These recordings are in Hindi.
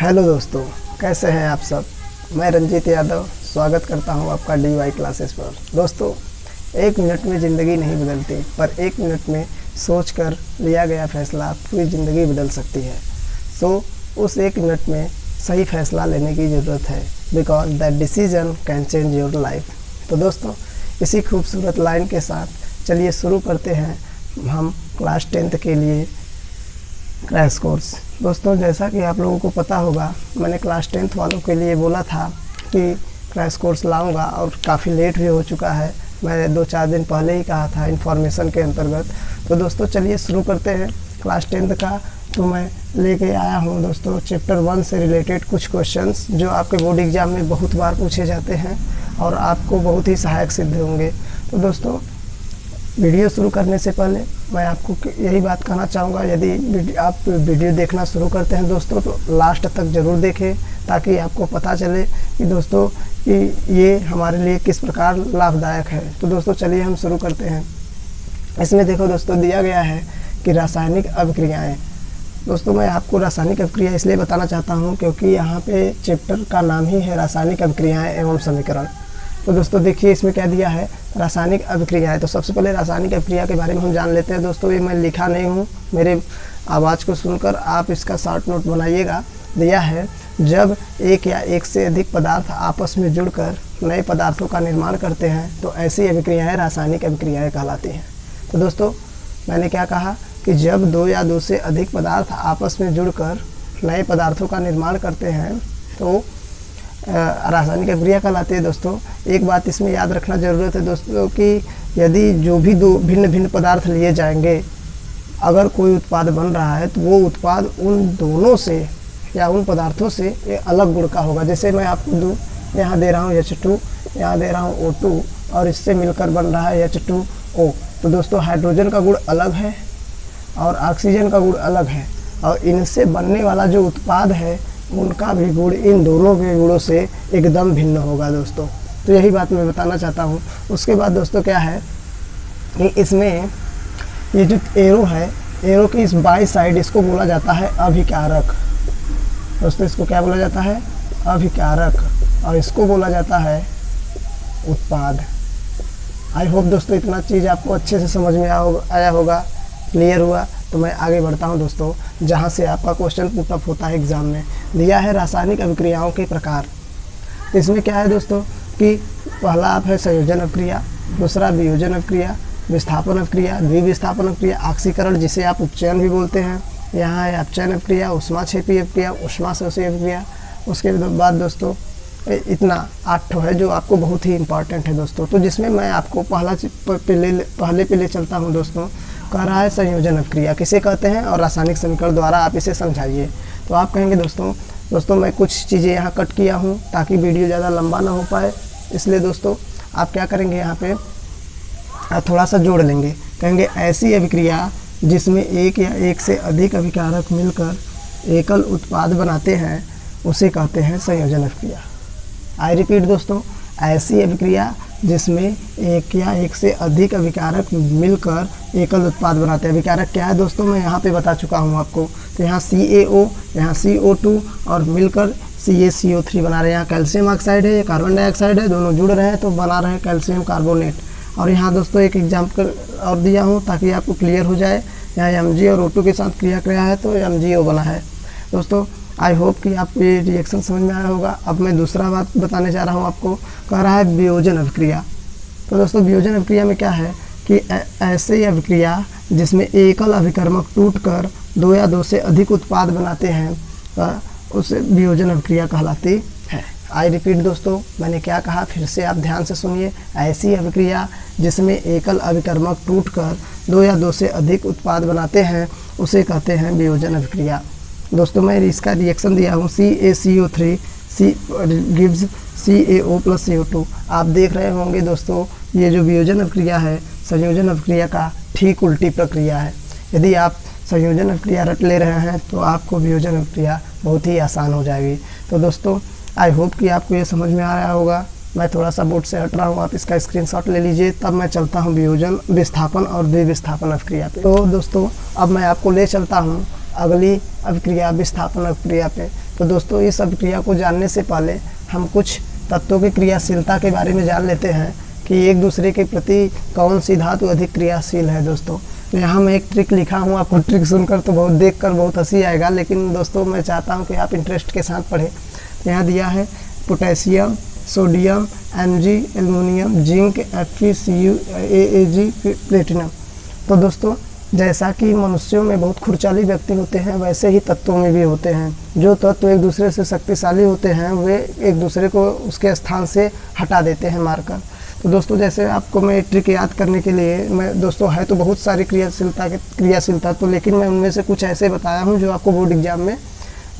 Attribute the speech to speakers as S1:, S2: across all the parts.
S1: हेलो दोस्तों, कैसे हैं आप सब। मैं रंजीत यादव स्वागत करता हूं आपका DY क्लासेस पर। दोस्तों, 1 मिनट में ज़िंदगी नहीं बदलती, पर 1 मिनट में सोचकर लिया गया फैसला पूरी ज़िंदगी बदल सकती है। उस 1 मिनट में सही फैसला लेने की ज़रूरत है, because that decision can change your life. तो दोस्तों, इसी खूबसूरत लाइन के साथ चलिए शुरू करते हैं हम क्लास 10th के लिए क्रैश कोर्स। दोस्तों, जैसा कि आप लोगों को पता होगा, मैंने क्लास 10th वालों के लिए बोला था कि क्रैश कोर्स लाऊंगा और काफ़ी लेट भी हो चुका है। मैं 2-4 दिन पहले ही कहा था इन्फॉर्मेशन के अंतर्गत। तो दोस्तों, चलिए शुरू करते हैं क्लास 10th का। तो मैं लेके आया हूँ दोस्तों चैप्टर 1 से रिलेटेड कुछ क्वेश्चंस जो आपके बोर्ड एग्ज़ाम में बहुत बार पूछे जाते हैं और आपको बहुत ही सहायक सिद्ध होंगे। तो दोस्तों, वीडियो शुरू करने से पहले मैं आपको यही बात कहना चाहूँगा, यदि आप वीडियो देखना शुरू करते हैं दोस्तों तो लास्ट तक ज़रूर देखें, ताकि आपको पता चले कि दोस्तों कि ये हमारे लिए किस प्रकार लाभदायक है। तो दोस्तों, चलिए हम शुरू करते हैं। इसमें देखो दोस्तों, दिया गया है कि रासायनिक अभिक्रियाएँ। दोस्तों, मैं आपको रासायनिक अभिक्रिया इसलिए बताना चाहता हूँ क्योंकि यहाँ पे चैप्टर का नाम ही है रासायनिक अभिक्रियाएँ एवं समीकरण। तो दोस्तों देखिए, इसमें क्या दिया है, रासायनिक अभिक्रिया है। तो सबसे पहले रासायनिक अभिक्रिया के बारे में हम जान लेते हैं। दोस्तों, ये मैं लिखा नहीं हूँ, मेरे आवाज़ को सुनकर आप इसका शॉर्ट नोट बनाइएगा। दिया है, जब एक या एक से अधिक पदार्थ आपस में जुड़कर नए पदार्थों का निर्माण करते हैं तो ऐसी अभिक्रियाएँ रासायनिक अभिक्रियाएँ कहलाती हैं। तो दोस्तों, मैंने क्या कहा कि जब 2 या 2 से अधिक पदार्थ आपस में जुड़कर नए पदार्थों का निर्माण करते हैं तो रासायनिक अभिक्रिया कहलाती है। दोस्तों, एक बात इसमें याद रखना ज़रूरत है दोस्तों कि यदि जो भी 2 भिन्न भिन्न पदार्थ लिए जाएंगे, अगर कोई उत्पाद बन रहा है तो वो उत्पाद उन दोनों से या उन पदार्थों से एक अलग गुण का होगा। जैसे मैं आपको यहाँ दे रहा हूँ H2, यहाँ दे रहा हूँ O2 और इससे मिलकर बन रहा है H2O। तो दोस्तों, हाइड्रोजन का गुण अलग है और ऑक्सीजन का गुण अलग है, और इनसे बनने वाला जो उत्पाद है उनका भी गुण इन दोनों के गुणों से एकदम भिन्न होगा दोस्तों। तो यही बात मैं बताना चाहता हूँ। उसके बाद दोस्तों क्या है कि इसमें ये जो एरो है, एरो की इस बाई साइड इसको बोला जाता है अभिकारक। दोस्तों, इसको क्या बोला जाता है, अभिकारक, और इसको बोला जाता है उत्पाद। आई होप दोस्तों इतना चीज़ आपको अच्छे से समझ में आया होगा, क्लियर हुआ। तो मैं आगे बढ़ता हूं दोस्तों, जहां से आपका क्वेश्चन पुटअप होता है एग्जाम में। दिया है रासायनिक अभिक्रियाओं के प्रकार। तो इसमें क्या है दोस्तों कि पहला आप है संयोजन अभिक्रिया, दूसरा वियोजन अभिक्रिया, विस्थापन अभिक्रिया, द्विविस्थापन अभिक्रिया, ऑक्सीकरण जिसे आप उपचयन भी बोलते हैं। यहाँ है अपचयन अभिक्रिया, ऊष्माक्षेपी अभिक्रिया, ऊष्माशोषी अभिक्रिया। उसके बाद दोस्तों इतना 8 है जो आपको बहुत ही इंपॉर्टेंट है दोस्तों। तो जिसमें मैं आपको पहले पे ले चलता हूँ दोस्तों। कह रहा है संयोजन अभिक्रिया किसे कहते हैं और रासायनिक समीकरण द्वारा आप इसे समझाइए। तो आप कहेंगे दोस्तों मैं कुछ चीज़ें यहाँ कट किया हूँ ताकि वीडियो ज़्यादा लंबा ना हो पाए, इसलिए दोस्तों आप क्या करेंगे, यहाँ पे आप थोड़ा सा जोड़ लेंगे। कहेंगे ऐसी अभिक्रिया जिसमें एक या एक से अधिक अभिकारक मिलकर एकल उत्पाद बनाते हैं उसे कहते हैं संयोजन अभिक्रिया। आई रिपीट दोस्तों, ऐसी अभिक्रिया जिसमें एक या एक से अधिक अभिकारक मिलकर एकल उत्पाद बनाते हैं। अभिकारक क्या है दोस्तों, मैं यहाँ पे बता चुका हूँ आपको। तो यहाँ CaO, यहाँ CO2 और मिलकर CaCO3 बना रहे हैं। यहाँ कैल्शियम ऑक्साइड है, ये कार्बन डाइऑक्साइड है, दोनों जुड़ रहे हैं तो बना रहे हैं कैल्शियम कार्बोनेट। और यहाँ दोस्तों एक एग्जाम्पल और दिया हूँ ताकि आपको क्लियर हो जाए। यहाँ Mg और O2 के साथ क्रिया किया है तो MgO बना है। दोस्तों, आई होप कि आपको ये रिएक्शन समझ में आया होगा। अब मैं दूसरा बात बताने जा रहा हूँ आपको। कह रहा है वियोजन अभिक्रिया। तो दोस्तों, वियोजन अभिक्रिया में क्या है कि ऐसे अभिक्रिया जिसमें एकल अभिकर्मक टूटकर 2 या 2 से अधिक उत्पाद बनाते हैं उसे वियोजन अभिक्रिया कहलाती है। आई रिपीट दोस्तों, मैंने क्या कहा फिर से आप ध्यान से सुनिए। ऐसी अभिक्रिया जिसमें एकल अभिकर्मक टूटकर 2 या 2 से अधिक उत्पाद बनाते हैं उसे कहते हैं वियोजन अभिक्रिया। दोस्तों, मैं इसका रिएक्शन दिया हूँ CaCO3 गिव्स CaO + CO2। आप देख रहे होंगे दोस्तों, ये जो वियोजन अभिक्रिया है संयोजन अभिक्रिया का ठीक उल्टी प्रक्रिया है। यदि आप संयोजन अभिक्रिया रट ले रहे हैं तो आपको वियोजन अभिक्रिया बहुत ही आसान हो जाएगी। तो दोस्तों, आई होप कि आपको ये समझ में आया होगा। मैं थोड़ा सा बोर्ड से हट रहा हूँ, आप इसका स्क्रीनशॉट ले लीजिए। तब मैं चलता हूँ वियोजन, विस्थापन और द्विविस्थापन अभिक्रिया पे। तो दोस्तों, अब मैं आपको ले चलता हूँ अगली अभिक्रिया विस्थापन अभिक्रिया पे। तो दोस्तों इस अभिक्रिया को जानने से पहले हम कुछ तत्वों की क्रियाशीलता के बारे में जान लेते हैं कि एक दूसरे के प्रति कौन सी धातु अधिक क्रियाशील है। दोस्तों तो यहाँ मैं एक ट्रिक लिखा हूँ, आपको ट्रिक सुनकर तो देखकर बहुत हंसी आएगा, लेकिन दोस्तों मैं चाहता हूँ कि आप इंटरेस्ट के साथ पढ़ें। यहाँ दिया है potassium, sodium, Mg, aluminium, zinc, Fe, Cu, Ag, platinum. तो दोस्तों जैसा कि मनुष्यों में बहुत खुरचाली व्यक्ति होते हैं, वैसे ही तत्वों में भी होते हैं। जो तत्व एक दूसरे से शक्तिशाली होते हैं वे एक दूसरे को उसके स्थान से हटा देते हैं मारकर। तो दोस्तों जैसे आपको मैं ट्रिक याद करने के लिए मैं दोस्तों है तो बहुत सारी क्रियाशीलता तो, लेकिन मैं उनमें से कुछ ऐसे बताया हूँ जो आपको बोर्ड एग्जाम में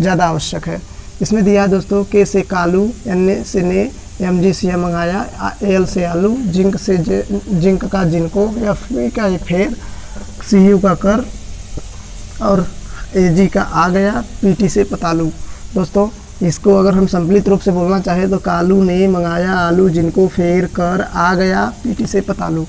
S1: ज़्यादा आवश्यक है। इसमें दिया है दोस्तों के से कालू, Na से ने, Mg से मंगाया, Al से आलू, जिंक से जिंक का जिनको, Fe का फेर, Cu का कर और Ag का आ गया, Pt से पतालू। दोस्तों इसको अगर हम संकलित रूप से बोलना चाहें तो कालू ने मंगाया आलू, जिनको फेर कर आ गया, Pt से पतालू।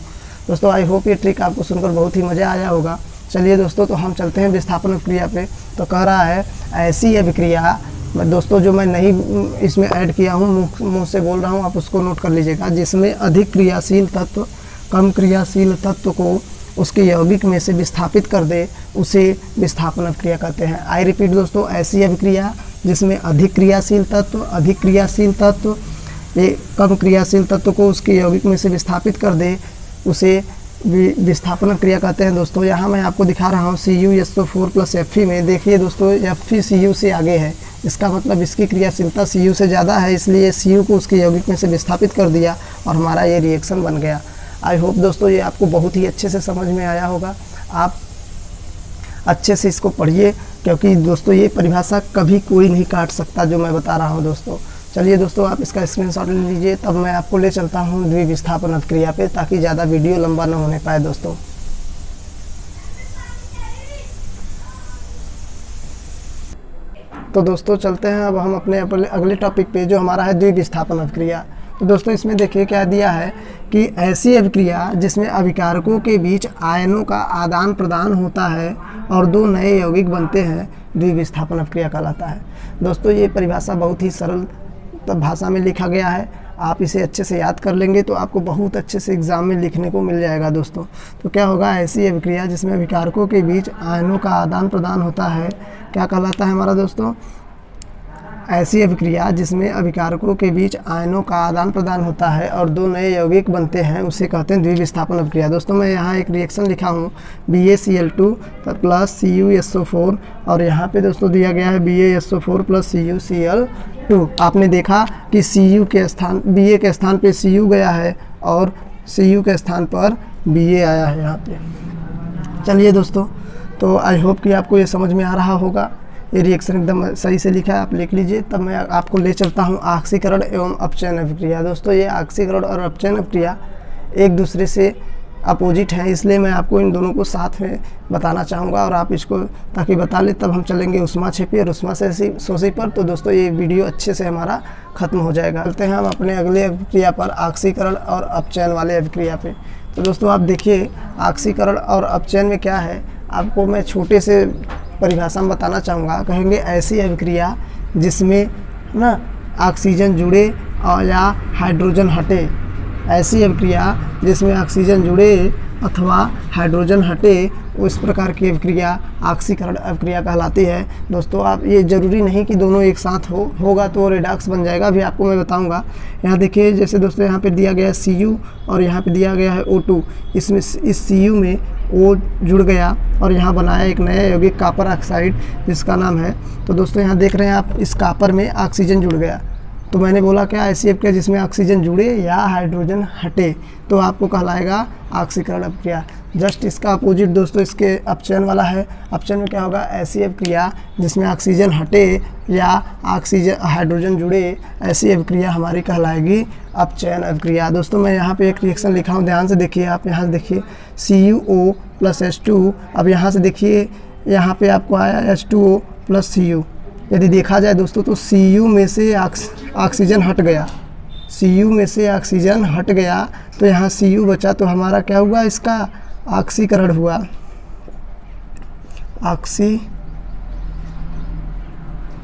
S1: दोस्तों आई होप ये ट्रिक आपको सुनकर बहुत ही मज़ा आया होगा। चलिए दोस्तों तो हम चलते हैं विस्थापन अभिक्रिया पे। तो कह रहा है ऐसी अभिक्रिया, दोस्तों जो मैं नहीं इसमें ऐड किया हूँ, मुँह से बोल रहा हूँ, आप उसको नोट कर लीजिएगा, जिसमें अधिक क्रियाशील तत्व कम क्रियाशील तत्व को उसके यौगिक में से विस्थापित कर दे, उसे विस्थापन अभिक्रिया कहते हैं। आई रिपीट दोस्तों, ऐसी अभिक्रिया जिसमें अधिक क्रियाशील तत्व ये कम क्रियाशील तत्व को उसके यौगिक में से विस्थापित कर दे, उसे विस्थापन अभिक्रिया कहते हैं। दोस्तों यहाँ मैं आपको दिखा रहा हूँ CuSO4 + Fe में, देखिए दोस्तों Fe Cu से आगे है, इसका मतलब इसकी क्रियाशीलता Cu से ज़्यादा है, इसलिए Cu को उसके यौगिक में से विस्थापित कर दिया और हमारा ये रिएक्शन बन गया। आई होप दोस्तों ये आपको बहुत ही अच्छे से समझ में आया होगा। आप अच्छे से इसको पढ़िए, क्योंकि दोस्तों ये परिभाषा कभी कोई नहीं काट सकता जो मैं बता रहा हूँ। दोस्तों चलिए दोस्तों आप इसका स्क्रीनशॉट ले लीजिए, तब मैं आपको ले चलता हूँ द्विविस्थापन अभिक्रिया पे, ताकि ज़्यादा वीडियो लंबा न होने पाए। दोस्तों तो दोस्तों चलते हैं अब हम अपने अगले टॉपिक पे, जो हमारा है द्विविस्थापन अभिक्रिया। तो दोस्तों इसमें देखिए क्या दिया है कि ऐसी अभिक्रिया जिसमें अभिकारकों के बीच आयनों का आदान प्रदान होता है और दो नए यौगिक बनते हैं, द्विविस्थापन अभिक्रिया कहलाता है। दोस्तों ये परिभाषा बहुत ही सरल भाषा में लिखा गया है, आप इसे अच्छे से याद कर लेंगे तो आपको बहुत अच्छे से एग्ज़ाम में लिखने को मिल जाएगा। दोस्तों तो क्या होगा, ऐसी अभिक्रिया जिसमें अभिकारकों के बीच आयनों का आदान प्रदान होता है, क्या कहलाता है हमारा दोस्तों, ऐसी अभिक्रिया जिसमें अभिकारकों के बीच आयनों का आदान प्रदान होता है और दो नए यौगिक बनते हैं, उसे कहते हैं द्विविस्थापन अभिक्रिया। दोस्तों मैं यहाँ एक रिएक्शन लिखा हूँ BaCl2 + CuSO4, और यहाँ पे दोस्तों दिया गया है BaSO4 + CuCl2। आपने देखा कि Cu के स्थान Ba के स्थान पे Cu गया है और Cu के स्थान पर Ba आया है यहाँ पे। चलिए दोस्तों तो आई होप कि आपको ये समझ में आ रहा होगा, ये रिएक्शन एकदम सही से लिखा है, आप लिख लीजिए। तब मैं आपको ले चलता हूँ ऑक्सीकरण एवं अपचयन अभिक्रिया। दोस्तों ये ऑक्सीकरण और अपचयन अभिक्रिया एक दूसरे से अपोजिट हैं, इसलिए मैं आपको इन दोनों को साथ में बताना चाहूँगा, और आप इसको ताकि बता ले, तब हम चलेंगे ऊष्माक्षेपी और ऊष्माशोषी पर। तो दोस्तों ये वीडियो अच्छे से हमारा ख़त्म हो जाएगा। चलते हैं हम अपने अगले अभिक्रिया पर, ऑक्सीकरण और अपचयन वाले अभिक्रिया पे। तो दोस्तों आप देखिए ऑक्सीकरण और अपचयन में क्या है, आपको मैं छोटे से परिभाषा में बताना चाहूँगा। कहेंगे ऐसी अभिक्रिया जिसमें ना ऑक्सीजन जुड़े और या हाइड्रोजन हटे, ऐसी अभिक्रिया जिसमें ऑक्सीजन जुड़े अथवा हाइड्रोजन हटे, उस प्रकार की अभिक्रिया ऑक्सीकरण अभिक्रिया कहलाती है। दोस्तों आप ये ज़रूरी नहीं कि दोनों एक साथ होगा तो रेडॉक्स बन जाएगा, अभी आपको मैं बताऊंगा। यहाँ देखिए जैसे दोस्तों यहाँ पे दिया गया है Cu और यहाँ पे दिया गया है O2, इसमें इस Cu में O जुड़ गया और यहाँ बनाया एक नया यौगिक कॉपर ऑक्साइड जिसका नाम है। तो दोस्तों यहाँ देख रहे हैं आप, इस कॉपर में ऑक्सीजन जुड़ गया। तो मैंने बोला क्या, ऐसी अभिक्रिया जिसमें ऑक्सीजन जुड़े या हाइड्रोजन हटे, तो आपको कहलाएगा ऑक्सीकरण अभिक्रिया। जस्ट इसका अपोजिट दोस्तों इसके अपचयन वाला है। अपचयन में क्या होगा, ऐसी अभिक्रिया जिसमें ऑक्सीजन हटे या ऑक्सीजन हाइड्रोजन जुड़े, ऐसी अभिक्रिया हमारी कहलाएगी अपचयन अभिक्रिया। दोस्तों मैं यहाँ पे एक रिएक्शन लिखा हूँ, ध्यान से देखिए आप। यहाँ से देखिए CuO + H2, अब यहाँ से देखिए यहाँ पे आपको आया H2O + Cu। यदि देखा जाए दोस्तों तो Cu में से ऑक्सीजन हट गया, Cu में से ऑक्सीजन हट गया तो यहाँ Cu बचा, तो हमारा क्या हुआ, इसका ऑक्सीकरण हुआ।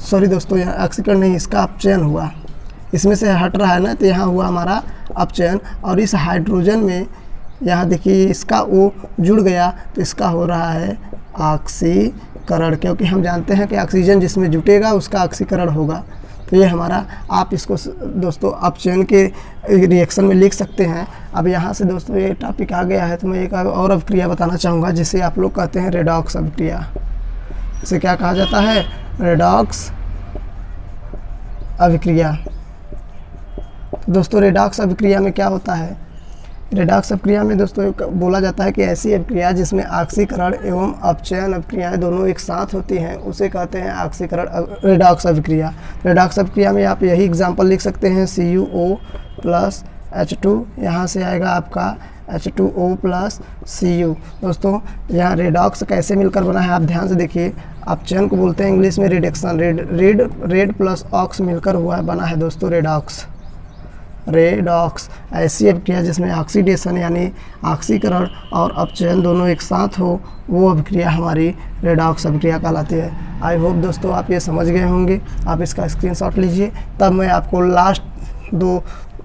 S1: सॉरी दोस्तों, यहाँ ऑक्सीकरण नहीं, इसका अपचयन हुआ, इसमें से हट रहा है ना, तो यहाँ हुआ हमारा अपचयन। और इस हाइड्रोजन में यहाँ देखिए इसका O जुड़ गया, तो इसका हो रहा है ऑक्सीकरण, क्योंकि हम जानते हैं कि ऑक्सीजन जिसमें जुटेगा उसका ऑक्सीकरण होगा। तो ये हमारा, आप इसको दोस्तों अपचयन के रिएक्शन में लिख सकते हैं। अब यहाँ से दोस्तों ये टॉपिक आ गया है, तो मैं एक और अभिक्रिया बताना चाहूँगा जिसे आप लोग कहते हैं रेडॉक्स अभिक्रिया। इसे क्या कहा जाता है? रेडॉक्स अभिक्रिया। दोस्तों रेडॉक्स अभिक्रिया में क्या होता है? रेडॉक्स अभिक्रिया में दोस्तों बोला जाता है कि ऐसी अभिक्रिया जिसमें ऑक्सीकरण एवं अपचयन अभिक्रियाएं दोनों एक साथ होती हैं उसे कहते हैं ऑक्सीकरण रेडॉक्स अभिक्रिया। रेडॉक्स अभिक्रिया में आप यही एग्जांपल लिख सकते हैं, CuO प्लस H2, यहाँ से आएगा आपका H2O प्लस Cu। दोस्तों यहाँ रेडॉक्स कैसे मिलकर बना है आप ध्यान से देखिए। अपचयन को बोलते हैं इंग्लिश में रिडक्शन, रेड प्लस ऑक्स मिलकर हुआ है, बना है दोस्तों रेडॉक्स। रेडॉक्स ऐसी अभिक्रिया जिसमें ऑक्सीडेशन यानी ऑक्सीकरण और अपचयन दोनों एक साथ हो, वो अभिक्रिया हमारी रेडॉक्स अभिक्रिया कहलाती है। आई होप दोस्तों आप ये समझ गए होंगे। आप इसका स्क्रीनशॉट लीजिए, तब मैं आपको लास्ट 2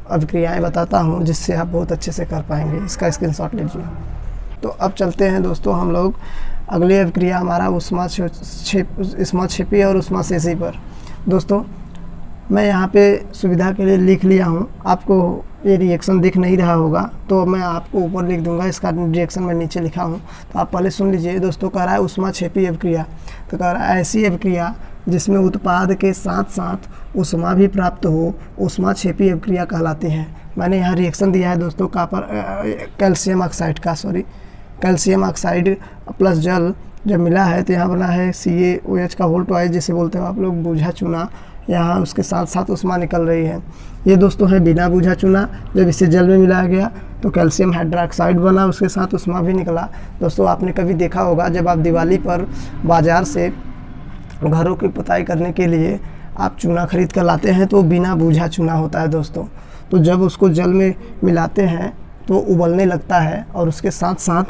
S1: अभिक्रियाएं बताता हूं जिससे आप बहुत अच्छे से कर पाएंगे। इसका स्क्रीनशॉट लीजिए। तो अब चलते हैं दोस्तों हम लोग अगली अभिक्रिया हमारा ऊष्माक्षेपी और ऊष्माशेषी पर। दोस्तों मैं यहाँ पे सुविधा के लिए लिख लिया हूँ, आपको ये रिएक्शन दिख नहीं रहा होगा तो मैं आपको ऊपर लिख दूंगा, इसका रिएक्शन मैं नीचे लिखा हूँ, तो आप पहले सुन लीजिए। दोस्तों कह रहा है ऊष्माक्षेपी अभिक्रिया, तो कह रहा है ऐसी अभिक्रिया जिसमें उत्पाद के साथ साथ ऊष्मा भी प्राप्त हो, ऊष्माक्षेपी अभिक्रिया कहलाती है। मैंने यहाँ रिएक्शन दिया है दोस्तों कैल्शियम ऑक्साइड का, कैल्शियम ऑक्साइड प्लस जल जब मिला है तो यहाँ बना है CaOH का होल ट्वाइस, जिसे बोलते हो आप लोग बूझा चूना। यहाँ उसके साथ साथ ऊष्मा निकल रही है। ये दोस्तों है बिना बूझा चूना, जब इसे जल में मिलाया गया तो कैल्शियम हाइड्रोक्साइड बना, उसके साथ ऊष्मा भी निकला। दोस्तों आपने कभी देखा होगा जब आप दिवाली पर बाज़ार से घरों की पुताई करने के लिए आप चूना खरीद कर लाते हैं तो बिना बूझा चूना होता है दोस्तों। तो जब उसको जल में मिलाते हैं तो उबलने लगता है और उसके साथ साथ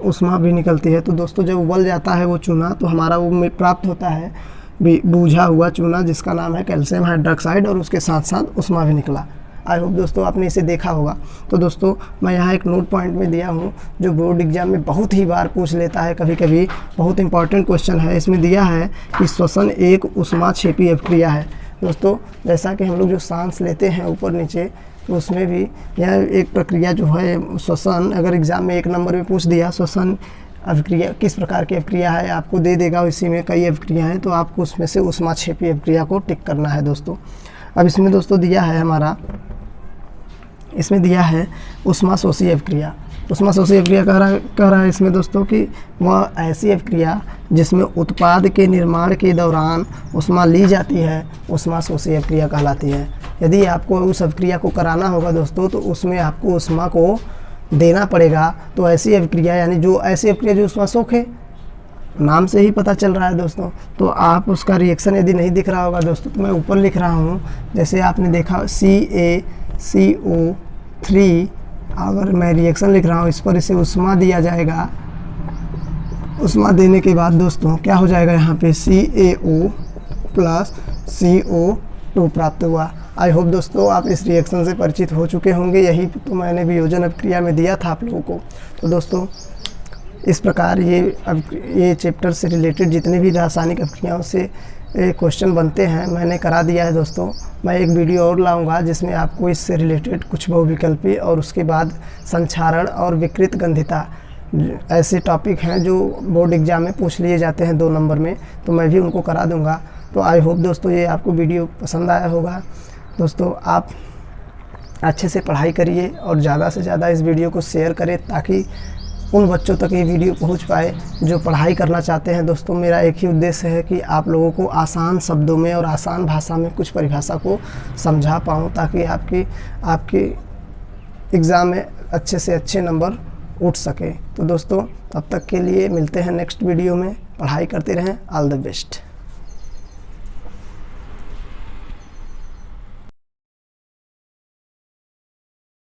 S1: ऊष्मा भी निकलती है। तो दोस्तों जब उबल जाता है वो चूना तो हमारा वो प्राप्त होता है बूझा हुआ चूना जिसका नाम है कैल्शियम हाइड्रोक्साइड, और उसके साथ साथ ऊष्मा भी निकला। आई होप दोस्तों आपने इसे देखा होगा। तो दोस्तों मैं यहाँ एक नोट पॉइंट में दिया हूँ जो बोर्ड एग्जाम में बहुत ही बार पूछ लेता है, कभी कभी बहुत इंपॉर्टेंट क्वेश्चन है। इसमें दिया है कि श्वसन एक ऊष्माक्षेपी अभिक्रिया है। दोस्तों जैसा कि हम लोग जो सांस लेते हैं ऊपर नीचे, तो उसमें भी यह एक प्रक्रिया जो है श्वसन, अगर एग्ज़ाम में 1 नंबर में पूछ दिया श्वसन अभिक्रिया किस प्रकार की अभिक्रिया है, आपको दे देगा। इसी में कई अभिक्रिया हैं तो आपको उसमें से ऊष्माक्षेपी अभिक्रिया को टिक करना है दोस्तों। अब इसमें दोस्तों दिया है हमारा, इसमें दिया है ऊष्माशोषी अभिक्रिया। ऊष्माशोषी अभिक्रिया कह रहा है इसमें दोस्तों कि वह ऐसी अभिक्रिया जिसमें उत्पाद के निर्माण के दौरान ऊष्मा ली जाती है, ऊष्माशोषी अभिक्रिया कहलाती है। यदि आपको उस अभिक्रिया को कराना होगा दोस्तों तो उसमें आपको ऊष्मा को देना पड़ेगा। तो ऐसी अभिक्रिया यानी जो ऐसी अभिक्रिया जो ऊष्मा सोख है, नाम से ही पता चल रहा है दोस्तों। तो आप उसका रिएक्शन यदि नहीं दिख रहा होगा दोस्तों तो मैं ऊपर लिख रहा हूँ, जैसे आपने देखा CaCO3, अगर मैं रिएक्शन लिख रहा हूँ इस पर इसे ऊष्मा दिया जाएगा। ऊष्मा देने के बाद दोस्तों क्या हो जाएगा, यहाँ पे CaO प्लस CO2 प्राप्त हुआ। आई होप दोस्तों आप इस रिएक्शन से परिचित हो चुके होंगे। यही तो मैंने वियोजन अभिक्रिया में दिया था आप लोगों को। तो दोस्तों इस प्रकार ये चैप्टर से रिलेटेड जितने भी रासायनिक अभिक्रियाओं से क्वेश्चन बनते हैं मैंने करा दिया है दोस्तों। मैं एक वीडियो और लाऊंगा जिसमें आपको इससे रिलेटेड कुछ बहुविकल्पी और उसके बाद संक्षारण और विकृत गंधिता ऐसे टॉपिक हैं जो बोर्ड एग्जाम में पूछ लिए जाते हैं 2 नंबर में, तो मैं भी उनको करा दूंगा। तो आई होप दोस्तों ये आपको वीडियो पसंद आया होगा। दोस्तों आप अच्छे से पढ़ाई करिए और ज़्यादा से ज़्यादा इस वीडियो को शेयर करें ताकि उन बच्चों तक ये वीडियो पहुंच पाए जो पढ़ाई करना चाहते हैं। दोस्तों मेरा एक ही उद्देश्य है कि आप लोगों को आसान शब्दों में और आसान भाषा में कुछ परिभाषा को समझा पाऊँ ताकि आपके एग्ज़ाम में अच्छे से अच्छे नंबर उठ सके। तो दोस्तों तब तक के लिए मिलते हैं नेक्स्ट वीडियो में। पढ़ाई करते रहें। All the best.